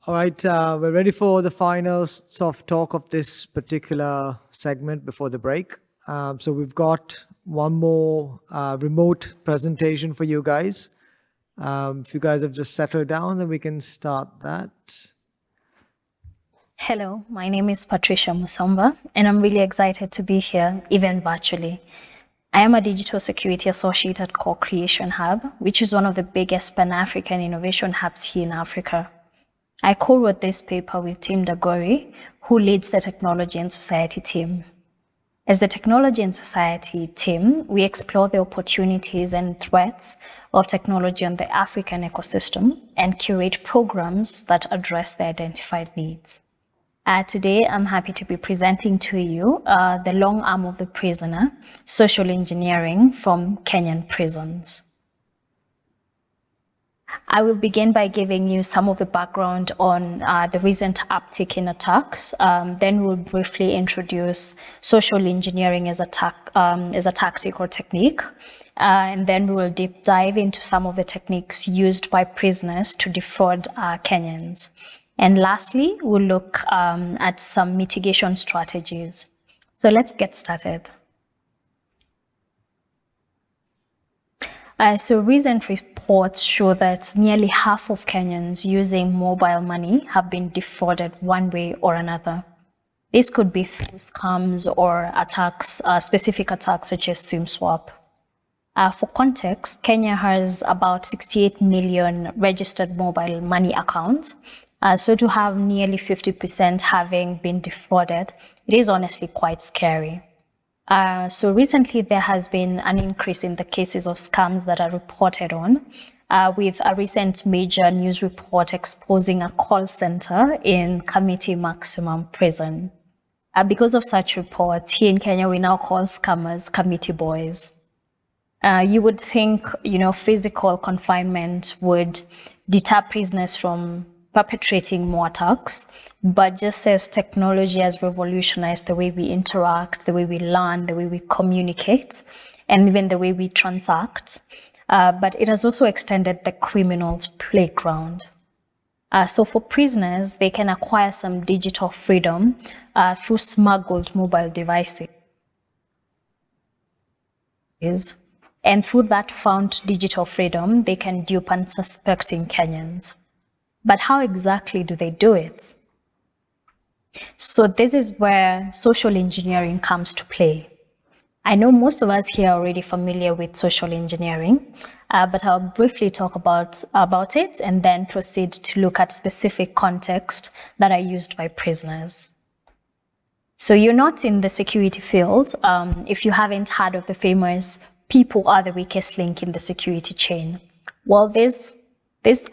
All right, we're ready for the final soft talk of this particular segment before the break. So we've got one more remote presentation for you guys. If you guys have just settled down, then we can start that. Hello, my name is Patricia Musomba, and I'm really excited to be here, even virtually. I am a digital security associate at Co-Creation Hub, which is one of the biggest Pan-African innovation hubs here in Africa. I co-wrote this paper with Team Dagori, who leads the technology and society team. As the technology and society team, we explore the opportunities and threats of technology on the African ecosystem and curate programs that address the identified needs. Today, I'm happy to be presenting to you the long arm of the prisoner, social engineering from Kenyan prisons. I will begin by giving you some of the background on the recent uptick in attacks. Then we'll briefly introduce social engineering as a tactic or technique. And then we will deep dive into some of the techniques used by prisoners to defraud Kenyans. And lastly, we'll look at some mitigation strategies. So let's get started. So recent reports show that nearly half of Kenyans using mobile money have been defrauded one way or another. This could be through scams or attacks, specific attacks such as SIM swap. For context, Kenya has about 68 million registered mobile money accounts. So to have nearly 50% having been defrauded, it is honestly quite scary. So recently there has been an increase in the cases of scams that are reported on, with a recent major news report exposing a call center in Kamiti Prison. Because of such reports, here in Kenya we now call scammers Kamiti boys. You would think, physical confinement would deter prisoners from perpetrating more attacks, but just as technology has revolutionized the way we interact, the way we learn, the way we communicate, and even the way we transact, but it has also extended the criminal's playground. So for prisoners, they can acquire some digital freedom through smuggled mobile devices. And through that found digital freedom, they can dupe unsuspecting Kenyans. But how exactly do they do it? So this is where social engineering comes to play. I know most of us here are already familiar with social engineering, but I'll briefly talk about it and then proceed to look at specific contexts that are used by prisoners. So you're not in the security field if you haven't heard of the famous "people are the weakest link in the security chain." Well, this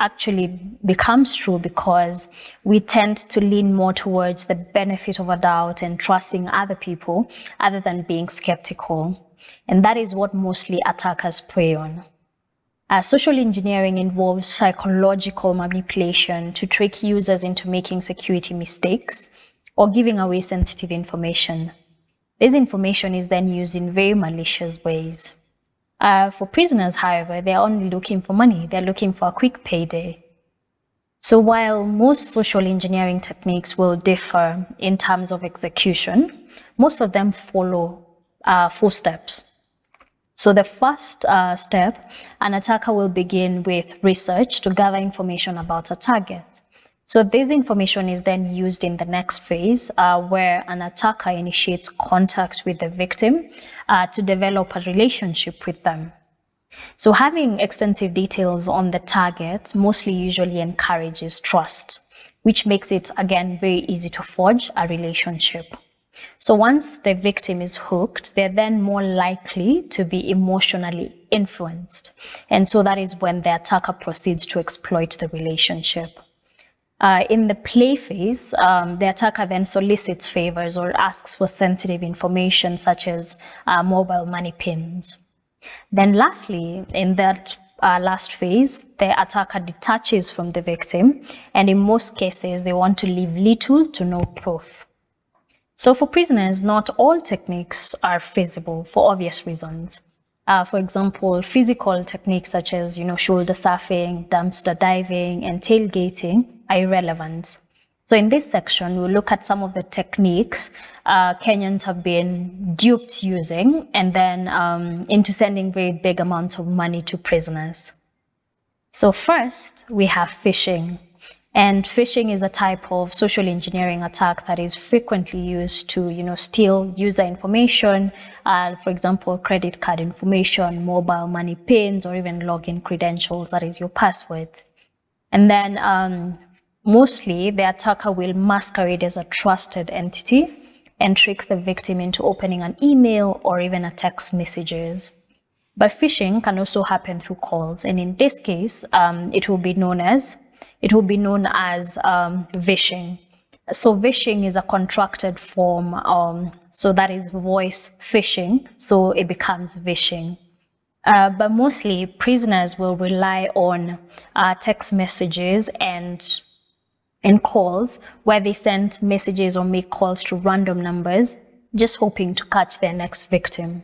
actually becomes true because we tend to lean more towards the benefit of a doubt and trusting other people other than being skeptical. And that is what mostly attackers prey on. Social engineering involves psychological manipulation to trick users into making security mistakes or giving away sensitive information. This information is then used in very malicious ways. For prisoners, however, they're only looking for money. They're looking for a quick payday. So while most social engineering techniques will differ in terms of execution, most of them follow 4 steps. So the first step, an attacker will begin with research to gather information about a target. So this information is then used in the next phase where an attacker initiates contact with the victim to develop a relationship with them. So having extensive details on the target mostly usually encourages trust, which makes it, again, very easy to forge a relationship. So once the victim is hooked, they're then more likely to be emotionally influenced. And so that is when the attacker proceeds to exploit the relationship. In the play phase, the attacker then solicits favors or asks for sensitive information such as mobile money pins. Then lastly, in that last phase, the attacker detaches from the victim, and in most cases, they want to leave little to no proof. So for prisoners, not all techniques are feasible for obvious reasons. For example, physical techniques such as shoulder surfing, dumpster diving, and tailgating are irrelevant. So in this section, we'll look at some of the techniques Kenyans have been duped using, and then into sending very big amounts of money to prisoners. So first, we have phishing. And phishing is a type of social engineering attack that is frequently used to, steal user information, for example, credit card information, mobile money pins, or even login credentials, that is your password. And then mostly the attacker will masquerade as a trusted entity and trick the victim into opening an email or even a text messages. But phishing can also happen through calls, and in this case, it will be known as vishing. So vishing is a contracted form, so that is voice phishing, so it becomes vishing. But mostly prisoners will rely on text messages and calls, where they send messages or make calls to random numbers, just hoping to catch their next victim.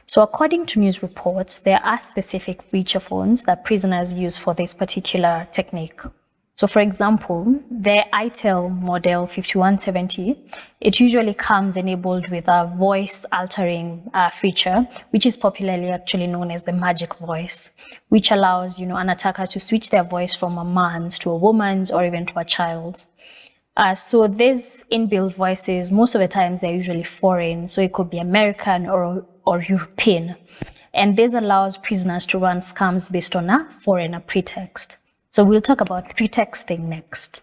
So according to news reports, there are specific feature phones that prisoners use for this particular technique. So for example, the itel model 5170, it usually comes enabled with a voice altering feature, which is popularly actually known as the magic voice, which allows an attacker to switch their voice from a man's to a woman's or even to a child. So these inbuilt voices, most of the times they're usually foreign, so it could be American or European. And this allows prisoners to run scams based on a foreigner pretext. So we'll talk about pretexting next.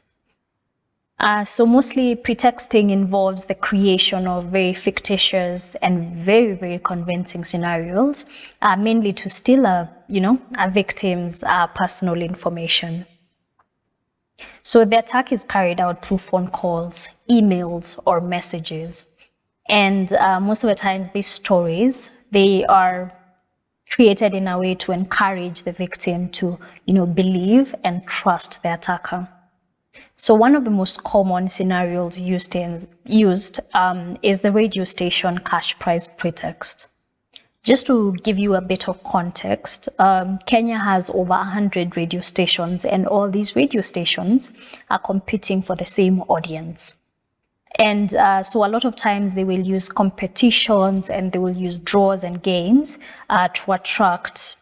So mostly pretexting involves the creation of very fictitious and very, very convincing scenarios, mainly to steal a victim's personal information. So the attack is carried out through phone calls, emails, or messages. And most of the times these stories, they are created in a way to encourage the victim to, believe and trust the attacker. So one of the most common scenarios used is the radio station cash prize pretext. Just to give you a bit of context, Kenya has over 100 radio stations, and all these radio stations are competing for the same audience. And so a lot of times they will use competitions and they will use draws and games to attract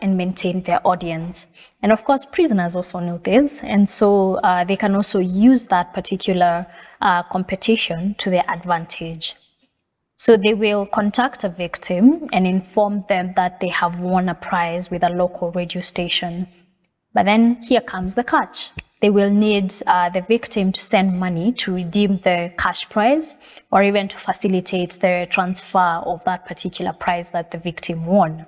and maintain their audience. And of course, prisoners also know this, and so they can also use that particular competition to their advantage. So they will contact a victim and inform them that they have won a prize with a local radio station. But then here comes the catch. They will need the victim to send money to redeem the cash prize or even to facilitate the transfer of that particular prize that the victim won.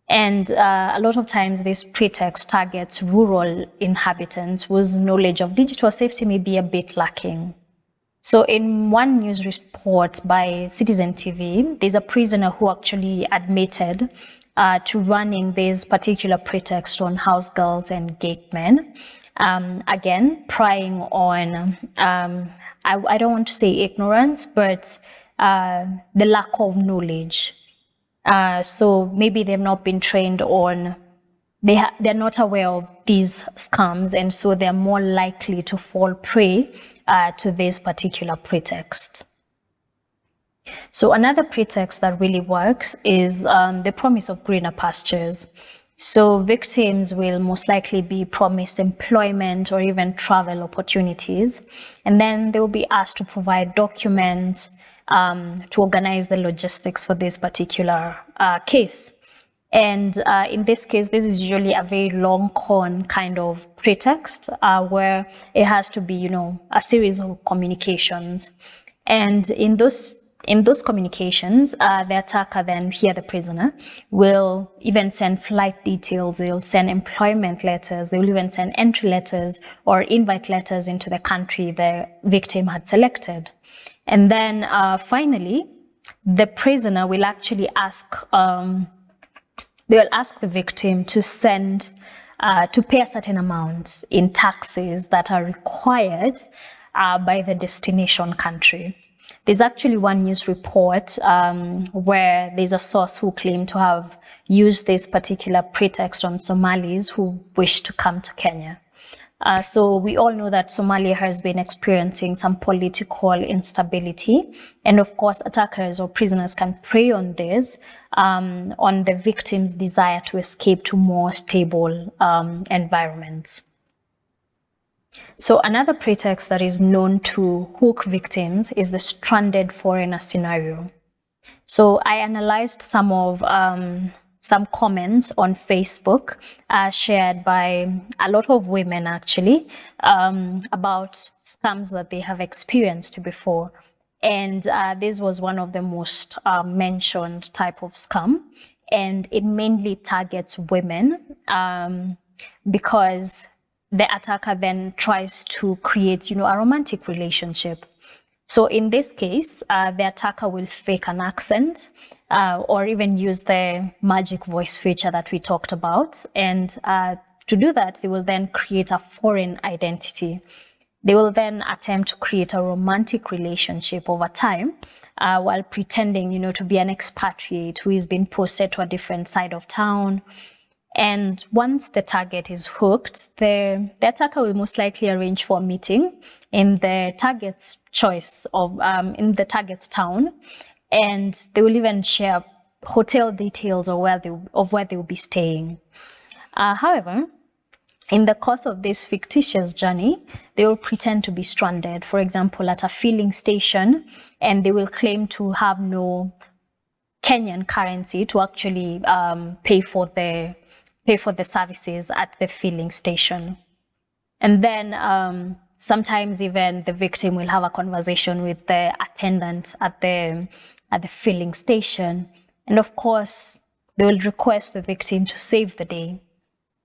And a lot of times this pretext targets rural inhabitants whose knowledge of digital safety may be a bit lacking. So in one news report by Citizen TV, there's a prisoner who actually admitted to running this particular pretext on house girls and gatemen. Again, prying on, I don't want to say ignorance, but the lack of knowledge. So maybe they've not been trained on, they're not aware of these scams, and so they're more likely to fall prey to this particular pretext. So another pretext that really works is the promise of greener pastures. So victims will most likely be promised employment or even travel opportunities, and then they will be asked to provide documents to organize the logistics for this particular case. And in this case, this is usually a very long con kind of pretext where it has to be, a series of communications. And in those communications, the attacker then, here the prisoner, will even send flight details, they'll send employment letters, they will even send entry letters or invite letters into the country the victim had selected. And then finally, the prisoner will actually ask, they will ask the victim to send, to pay a certain amount in taxes that are required by the destination country. There's actually one news report where there's a source who claimed to have used this particular pretext on Somalis who wish to come to Kenya. So we all know that Somalia has been experiencing some political instability. And of course, attackers or prisoners can prey on this, on the victim's desire to escape to more stable environments. So another pretext that is known to hook victims is the stranded foreigner scenario. So I analyzed some comments on Facebook shared by a lot of women actually about scams that they have experienced before. And this was one of the most mentioned type of scam. And it mainly targets women because the attacker then tries to create, a romantic relationship. So in this case, the attacker will fake an accent or even use the magic voice feature that we talked about. And to do that, they will then create a foreign identity. They will then attempt to create a romantic relationship over time while pretending, to be an expatriate who is being posted to a different side of town. And once the target is hooked, the attacker will most likely arrange for a meeting in the target's choice of in the target's town, and they will even share hotel details of where they will be staying. However, in the course of this fictitious journey, they will pretend to be stranded, for example, at a filling station, and they will claim to have no Kenyan currency to actually pay for the services at the filling station. And then sometimes even the victim will have a conversation with the attendant at the filling station. And of course, they will request the victim to save the day.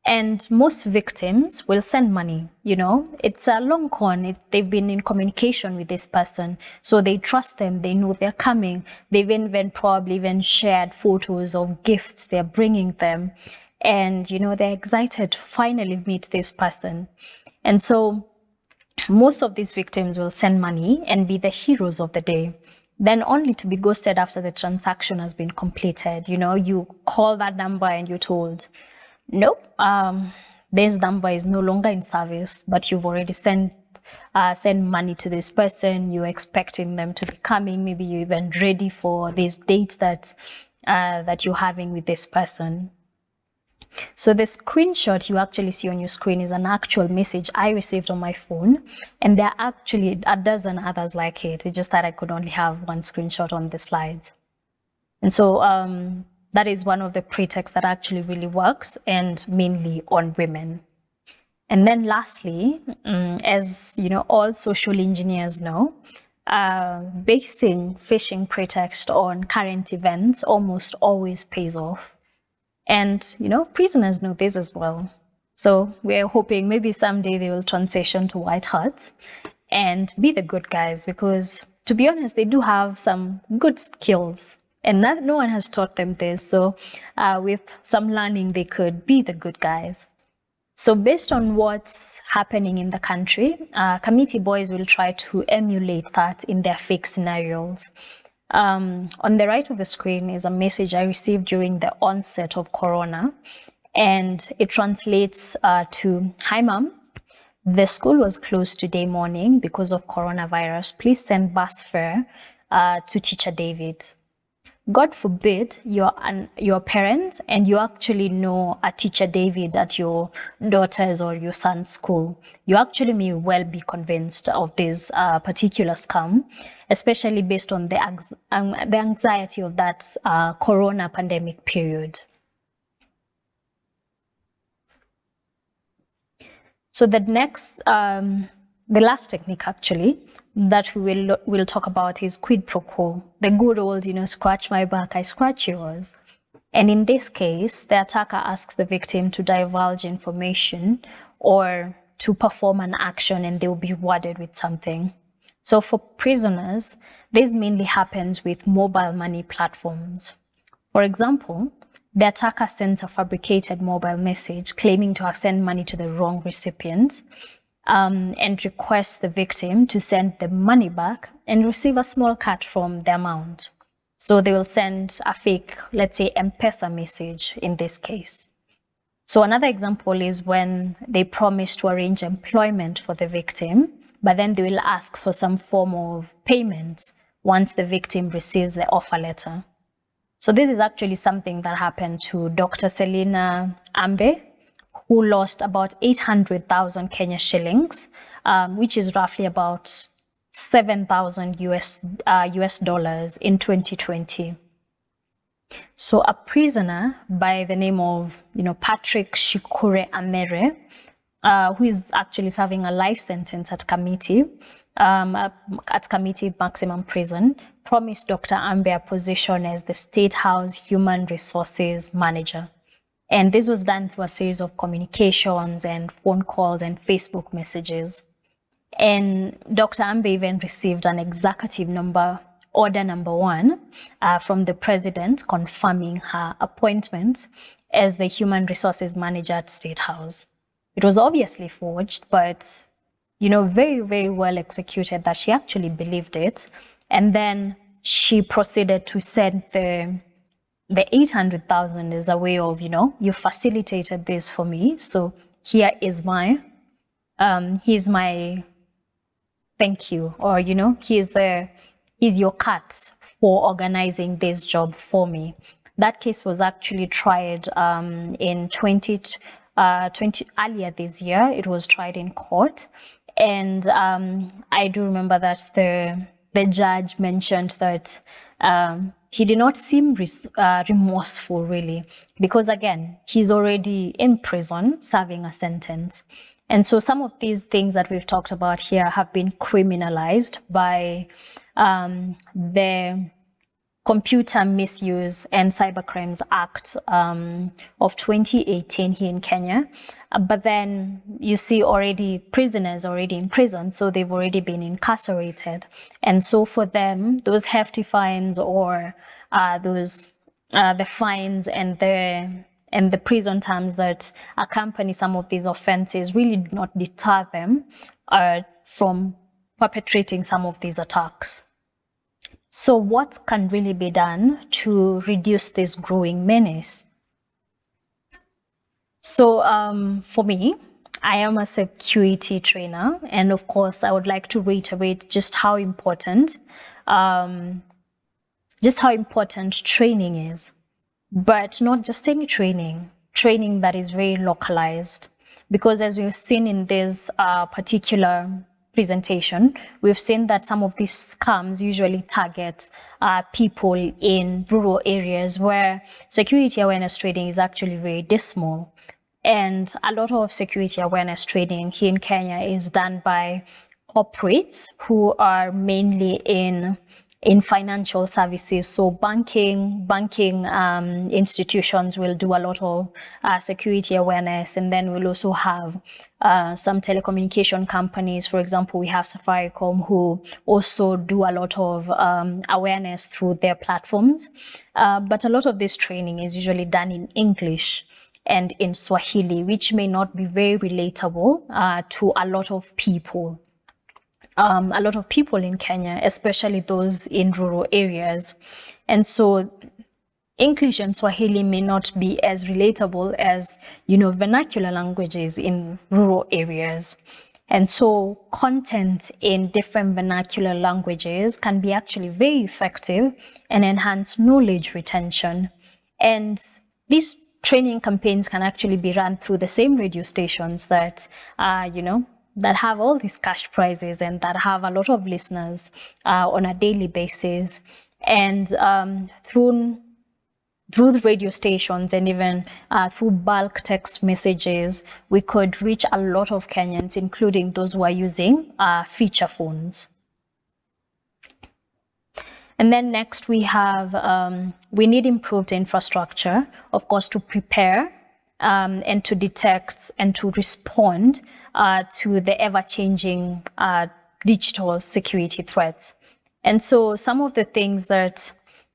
And most victims will send money, It's a long con. They've been in communication with this person. So they trust them. They know they're coming. They've probably even shared photos of gifts they're bringing them. And, they're excited to finally meet this person. And so most of these victims will send money and be the heroes of the day, then only to be ghosted after the transaction has been completed. You call that number and you're told, nope, this number is no longer in service, but you've already sent money to this person. You're expecting them to be coming. Maybe you're even ready for this date that you're having with this person. So the screenshot you actually see on your screen is an actual message I received on my phone, and there are actually a dozen others like it. It's just that I could only have one screenshot on the slides. And so that is one of the pretexts that actually really works, and mainly on women. And then lastly, as all social engineers know, basing phishing pretext on current events almost always pays off. And, prisoners know this as well. So we're hoping maybe someday they will transition to white hats and be the good guys, because to be honest, they do have some good skills and no one has taught them this. So with some learning, they could be the good guys. So based on what's happening in the country, Kamiti boys will try to emulate that in their fake scenarios. On the right of the screen is a message I received during the onset of Corona, and it translates to, "Hi mom, the school was closed today morning because of coronavirus. Please send bus fare to teacher David. God forbid you're a parent and you actually know a teacher David at your daughter's or your son's school. You actually may well be convinced of this particular scam, especially based on the anxiety of that corona pandemic period." So the last technique actually that we'll talk about is quid pro quo, the good old, scratch my back, I scratch yours. And in this case, the attacker asks the victim to divulge information or to perform an action, and they will be rewarded with something. So for prisoners, this mainly happens with mobile money platforms. For example, the attacker sends a fabricated mobile message claiming to have sent money to the wrong recipient, and requests the victim to send the money back and receive a small cut from the amount. So they will send a fake, let's say, M-Pesa message in this case. So another example is when they promise to arrange employment for the victim, but then they will ask for some form of payment once the victim receives the offer letter. So this is actually something that happened to Dr. Selina Ambe, who lost about 800,000 Kenya shillings, which is roughly about 7,000 US dollars in 2020. So a prisoner by the name of, Patrick Shikure Amere, who is actually serving a life sentence at Kamiti Maximum Prison, promised Dr. Ambe a position as the State House Human Resources Manager. And this was done through a series of communications and phone calls and Facebook messages. And Dr. Ambe even received an executive order number 1 from the president confirming her appointment as the Human Resources Manager at State House. It was obviously forged, but, very, very well executed that she actually believed it. And then she proceeded to send the 800,000 as a way of, you facilitated this for me. So here is here's my thank you, or, here's your cut for organizing this job for me. That case was actually tried in 2020, earlier this year. It was tried in court. And I do remember that the judge mentioned that he did not seem remorseful, really, because, again, he's already in prison serving a sentence. And so some of these things that we've talked about here have been criminalized by the Computer Misuse and Cybercrimes Act of 2018 here in Kenya. But then you see already prisoners already in prison, so they've already been incarcerated. And so for them, those hefty fines or the fines and the prison terms that accompany some of these offenses really do not deter them from perpetrating some of these attacks. So what can really be done to reduce this growing menace? So for me, I am a security trainer, and of course, I would like to reiterate just how important training is. But not just any training that is very localized. Because as we've seen in this particular presentation, we've seen that some of these scams usually target people in rural areas where security awareness training is actually very dismal. And a lot of security awareness training here in Kenya is done by corporates who are mainly in financial services. So banking institutions will do a lot of security awareness, and then we'll also have some telecommunication companies. For example, we have Safaricom, who also do a lot of awareness through their platforms. But a lot of this training is usually done in English and in Swahili, which may not be very relatable to a lot of people. In Kenya, especially those in rural areas. And so English and Swahili may not be as relatable as, vernacular languages in rural areas. And so content in different vernacular languages can be actually very effective and enhance knowledge retention. And these training campaigns can actually be run through the same radio stations that, that have all these cash prizes and that have a lot of listeners on a daily basis. And through the radio stations and even through bulk text messages, we could reach a lot of Kenyans, including those who are using feature phones. And then next we have, we need improved infrastructure, of course, to prepare and to detect and to respond to the ever-changing digital security threats. And so some of the things that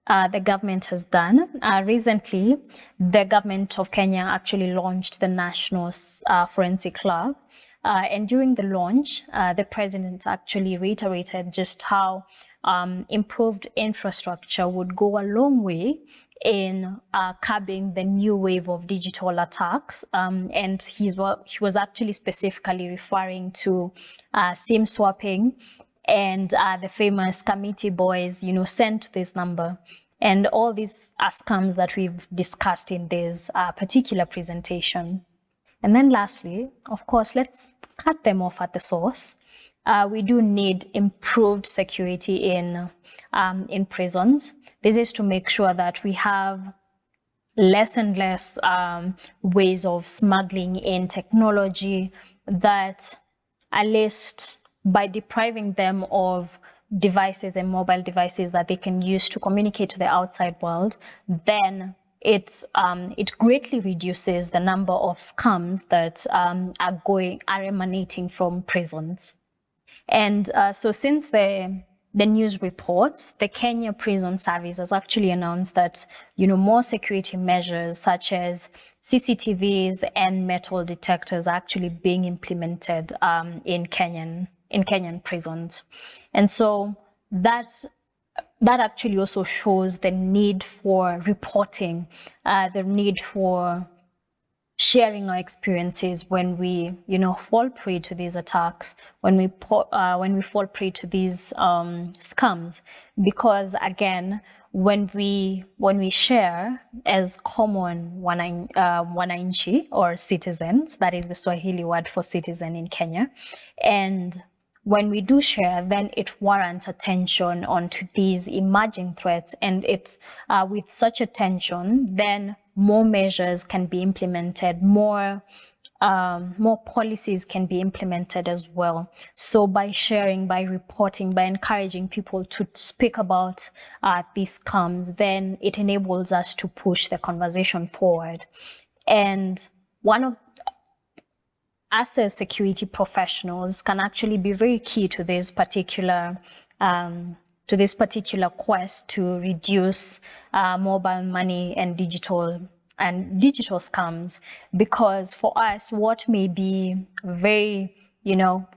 the government has done, recently, the government of Kenya actually launched the National Forensic Lab. And during the launch, the president actually reiterated just how improved infrastructure would go a long way in curbing the new wave of digital attacks. And he was actually specifically referring to SIM swapping and the famous Kamiti boys, sent to this number. And all these are scams that we've discussed in this particular presentation. And then lastly, of course, let's cut them off at the source. We do need improved security in prisons. This is to make sure that we have less and less ways of smuggling in technology, that at least by depriving them of devices and mobile devices that they can use to communicate to the outside world, then it greatly reduces the number of scams that are emanating from prisons. And so since the news reports, the Kenya Prison Service has actually announced that more security measures such as CCTVs and metal detectors are actually being implemented in Kenyan prisons. And so that actually also shows the need for reporting, the need for sharing our experiences when we, fall prey to these attacks, when we fall prey to these scams, because again, when we share as common wananchi or citizens, that is the Swahili word for citizen in Kenya, and when we do share, then it warrants attention onto these emerging threats, and it's with such attention, then more measures can be implemented, more policies can be implemented as well. So by sharing, by reporting, by encouraging people to speak about these scams, then it enables us to push the conversation forward. And us as security professionals can actually be very key to this particular quest to reduce mobile money and digital scams, because for us, what may be very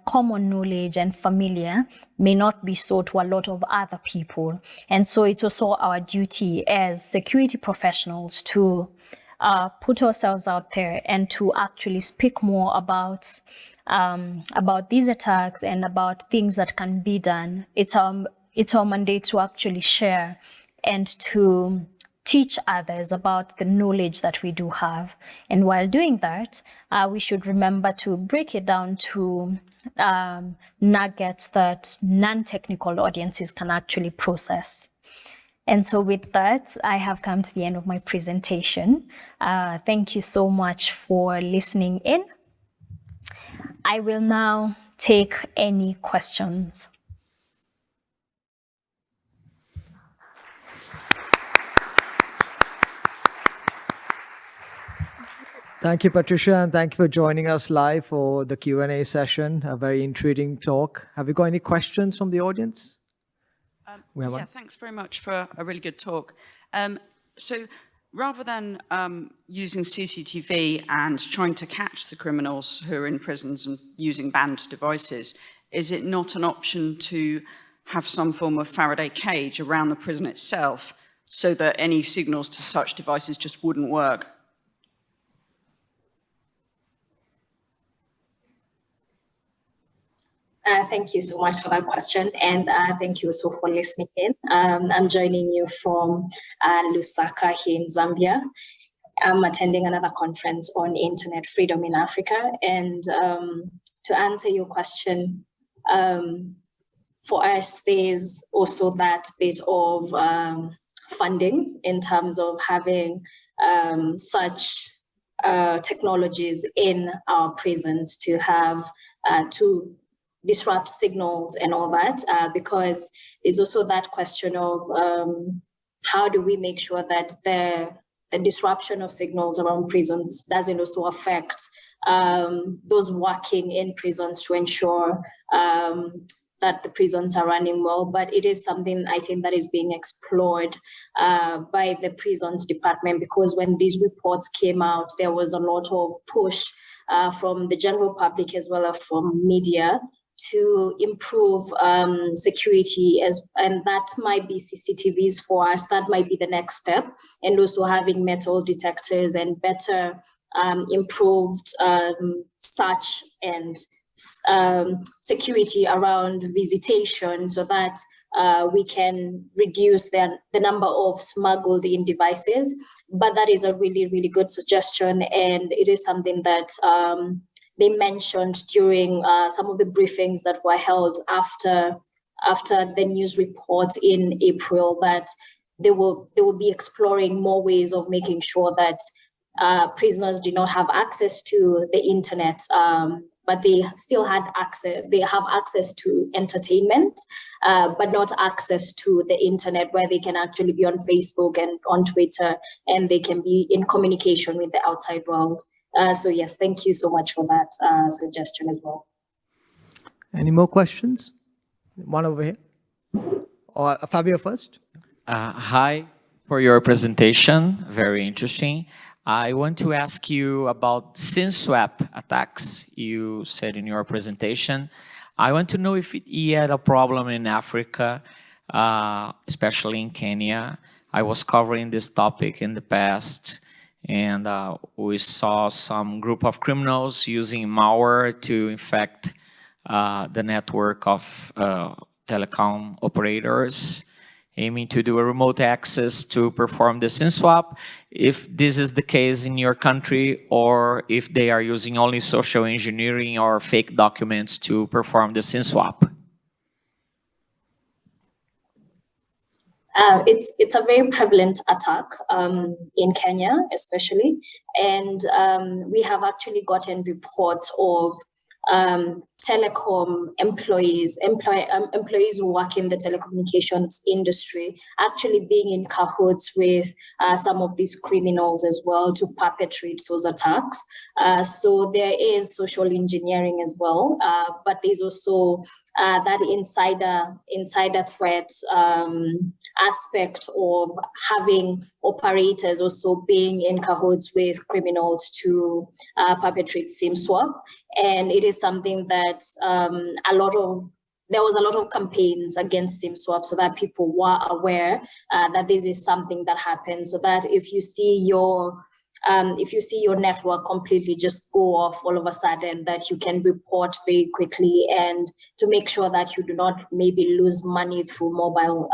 common knowledge and familiar may not be so to a lot of other people. And so it's also our duty as security professionals to put ourselves out there and to actually speak more about these attacks and about things that can be done. It's our mandate to actually share and to teach others about the knowledge that we do have. And while doing that, we should remember to break it down to nuggets that non-technical audiences can actually process. And so with that, I have come to the end of my presentation. Thank you so much for listening in. I will now take any questions. Thank you, Patricia, and thank you for joining us live for the Q&A session, a very intriguing talk. Have you got any questions from the audience? Thanks very much for a really good talk. So rather than using CCTV and trying to catch the criminals who are in prisons and using banned devices, is it not an option to have some form of Faraday cage around the prison itself so that any signals to such devices just wouldn't work? Thank you so much for that question, and thank you also for listening in. I'm joining you from Lusaka here in Zambia. I'm attending another conference on internet freedom in Africa, and to answer your question, for us, there's also that bit of funding in terms of having such technologies in our prisons to have to disrupt signals and all that, because there's also that question of how do we make sure that the disruption of signals around prisons doesn't also affect those working in prisons to ensure that the prisons are running well. But it is something I think that is being explored by the prisons department, because when these reports came out, there was a lot of push from the general public as well as from media to improve security, and that might be CCTVs for us. That might be the next step, and also having metal detectors and better improved search and security around visitation, so that we can reduce the number of smuggled in devices. But that is a really, really good suggestion, and it is something that they mentioned during some of the briefings that were held after the news reports in April, that they will be exploring more ways of making sure that prisoners do not have access to the internet, but they still have access to entertainment, but not access to the internet, where they can actually be on Facebook and on Twitter, and they can be in communication with the outside world. So yes, thank you so much for that suggestion as well. Any more questions? One over here. Or Fabio first. Hi, for your presentation, very interesting. I want to ask you about SIM swap attacks you said in your presentation. I want to know if you had a problem in Africa, especially in Kenya. I was covering this topic in the past, and we saw some group of criminals using malware to infect the network of telecom operators, aiming to do a remote access to perform the SIM swap. If this is the case in your country, or if they are using only social engineering or fake documents to perform the SIM swap. It's a very prevalent attack in Kenya, especially, and we have actually gotten reports of telecom employees who work in the telecommunications industry actually being in cahoots with some of these criminals as well to perpetrate those attacks. So there is social engineering as well, but there's also that insider threat aspect of having operators also being in cahoots with criminals to perpetrate SIM swap. And it is something that there was a lot of campaigns against SIM swap, so that people were aware that this is something that happens, so that if you see your network completely just go off all of a sudden, that you can report very quickly, and to make sure that you do not maybe lose money through mobile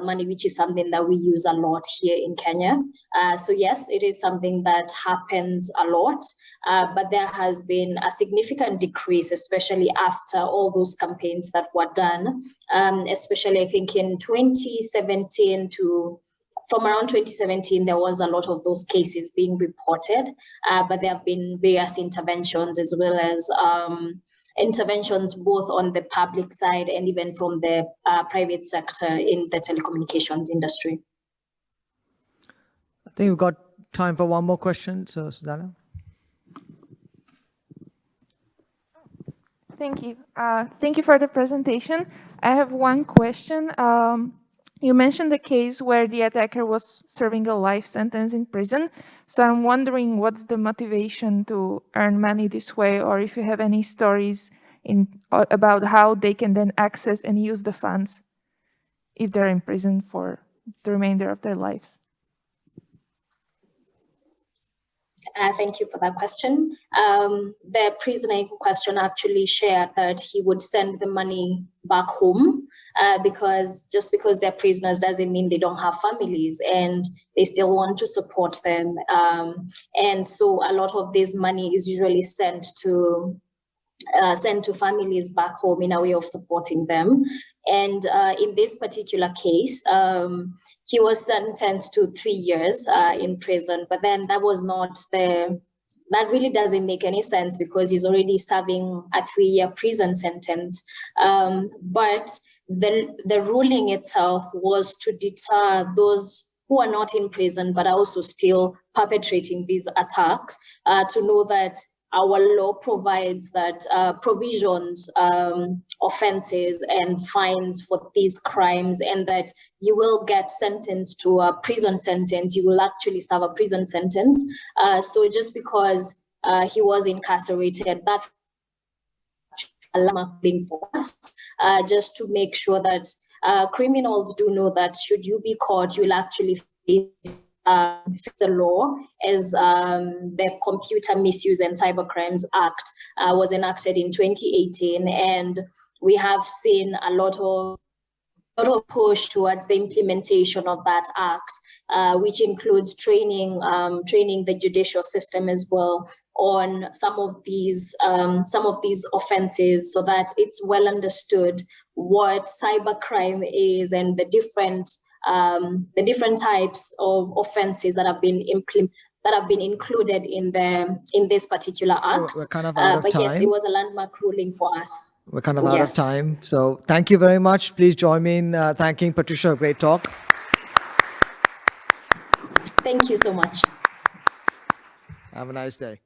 money, which is something that we use a lot here in Kenya. So yes, it is something that happens a lot, but there has been a significant decrease, especially after all those campaigns that were done, especially I think in 2017 from around 2017, there was a lot of those cases being reported, but there have been various interventions, as well as interventions both on the public side and even from the private sector in the telecommunications industry. I think we've got time for one more question. So, Susanna. Thank you. Thank you for the presentation. I have one question. You mentioned the case where the attacker was serving a life sentence in prison. So I'm wondering what's the motivation to earn money this way, or if you have any stories about how they can then access and use the funds if they're in prison for the remainder of their lives. Thank you for that question. The prisoner in question actually shared that he would send the money back home because they're prisoners doesn't mean they don't have families, and they still want to support them. And so a lot of this money is usually sent to families back home in a way of supporting them. And in this particular case, he was sentenced to 3 years in prison, but then that really doesn't make any sense because he's already serving a 3-year prison sentence. But the ruling itself was to deter those who are not in prison, but are also still perpetrating these attacks, to know that our law provides that provisions, offenses and fines for these crimes, and that you will get sentenced to a prison sentence, you will actually serve a prison sentence. So just because he was incarcerated, that alarming for us, just to make sure that criminals do know that should you be caught, you'll actually face the law, as the Computer Misuse and Cybercrimes Act was enacted in 2018, and we have seen a lot of push towards the implementation of that act, which includes training the judicial system as well on some of these offences, so that it's well understood what cybercrime is and the different types of offences that have been included in this particular act. We're kind of out of but time. Yes, it was a landmark ruling for us. We're kind of out of time. So thank you very much. Please join me in thanking Patricia. Great talk. Thank you so much. Have a nice day.